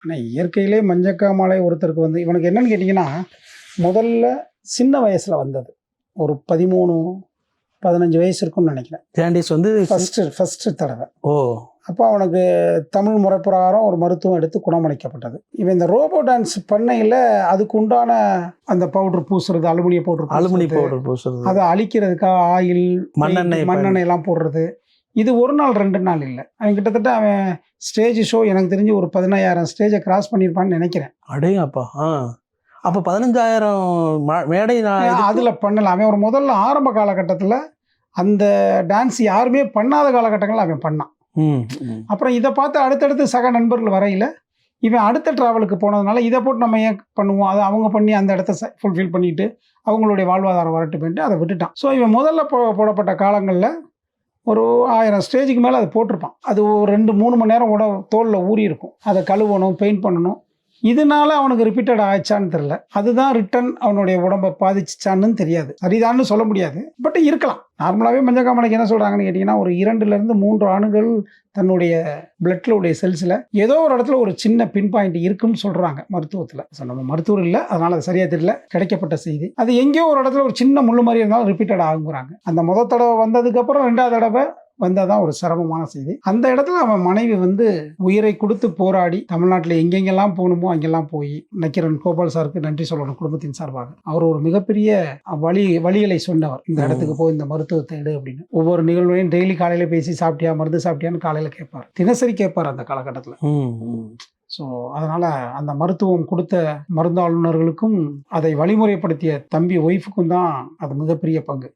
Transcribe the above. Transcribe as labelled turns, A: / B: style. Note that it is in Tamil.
A: ஆனால் இயற்கையிலே மஞ்சக்காமாலை ஒருத்தருக்கு வந்து இவனுக்கு என்னன்னு கேட்டிங்கன்னா, முதல்ல சின்ன வயசில் வந்தது. ஒரு 13, 15 வயசு இருக்கும்னு நினைக்கிறேன்.
B: ஜாண்டிஸ் வந்து
A: ஃபஸ்ட்டு தடவை.
B: ஓ.
A: அப்போ அவனுக்கு தமிழ் முறை பிரகாரம் ஒரு மருத்துவம் எடுத்து குணமளிக்கப்பட்டது. இவன் இந்த ரோபோ டான்ஸ் பண்ணையில் அதுக்கு உண்டான அந்த பவுடர் பூசுறது, அலுமினிய பவுடர்
B: பூசுறது,
A: அதை அழிக்கிறதுக்காக ஆயில், மண்ணெண்ணெய்லாம் போடுறது. இது ஒரு நாள் 2 நாள் இல்லை. அவன் கிட்டத்தட்ட அவன் ஸ்டேஜ் ஷோ எனக்கு தெரிஞ்சு ஒரு 15,000 ஸ்டேஜை கிராஸ் பண்ணியிருப்பான்னு நினைக்கிறேன்.
B: அடேங்கப்பா. அப்போ 15,000 மேடை
A: அதில் பண்ணலாம். அவன் ஒரு முதல்ல ஆரம்ப காலகட்டத்தில் அந்த டான்ஸ் யாருமே பண்ணாத காலகட்டங்களில் அவன் பண்ணான். அப்புறம் இதை பார்த்து அடுத்தடுத்து சக நண்பர்கள் வரையில் இவன் அடுத்த ட்ராவலுக்கு போனதுனால இதை போட்டு நம்ம ஏன் பண்ணுவோம், அதை அவங்க பண்ணி அந்த இடத்த ஃபுல்ஃபில் பண்ணிட்டு அவங்களுடைய வாழ்வாதாரம் வரட்டுமேன்ட்டு அதை விட்டுட்டான். ஸோ இவன் முதல்ல போடப்பட்ட காலங்களில் ஒரு 1000 ஸ்டேஜுக்கு மேலே அதை போட்டிருப்பான். அது ஒரு 2-3 மணி நேரம் தோலில் ஊறி இருக்கும். அதை கழுவணும், பெயிண்ட் பண்ணணும். இதனால அவனுக்கு ரிப்பீட்டட் ஆயிடுச்சான்னு தெரியல. அதுதான் ரிட்டன் அவனுடைய உடம்பை பாதிச்சான்னு தெரியாது. சரிதான்னு சொல்ல முடியாது, பட் இருக்கலாம். நார்மலாகவே மஞ்சக்காமலைக்கு என்ன சொல்கிறாங்கன்னு கேட்டிங்கன்னா, ஒரு 2லிருந்து 3 அணுகள் தன்னுடைய பிளட்டில் உடைய செல்ஸில் ஏதோ ஒரு இடத்துல ஒரு சின்ன பின் பாயிண்ட் இருக்குன்னு சொல்கிறாங்க மருத்துவத்தில். ஸோ நம்ம மருத்துவர் இல்லை, அதனால் அது சரியாக தெரியல, கிடைக்கப்பட்ட செய்தி. அது எங்கேயோ ஒரு இடத்துல ஒரு சின்ன முள்ளு மாதிரி இருந்தாலும் ரிப்பீட்டட் ஆகுங்கிறாங்க. அந்த முதல் தடவை வந்ததுக்கப்புறம் 2வது தடவை வந்ததான் ஒரு சிரமமான செய்தி. அந்த இடத்துல அவன் மனைவி வந்து உயிரை கொடுத்து போராடி தமிழ்நாட்டில் எங்கெங்கெல்லாம் போகணுமோ அங்கெல்லாம் போய் நக்கீரன் கோபால் சாருக்கு நன்றி சொல்லணும் குடும்பத்தின் சார்பாக. அவர் ஒரு மிகப்பெரிய வழிகளை சொன்னவர். இந்த இடத்துக்கு போய் இந்த மருத்துவத்தை எடு அப்படின்னு. ஒவ்வொரு நிகழ்வையும் டெய்லி காலையில பேசி சாப்பிட்டியா, மருந்து சாப்பிட்டியான்னு காலையில கேட்பார், தினசரி கேட்பார் அந்த காலகட்டத்தில். ஸோ அதனால் அந்த மருத்துவம் கொடுத்த மருந்தாளுநர்களுக்கும் அதை வழிமுறைப்படுத்திய தம்பி ஒய்ஃபுக்கும் தான் அது மிகப்பெரிய பங்கு.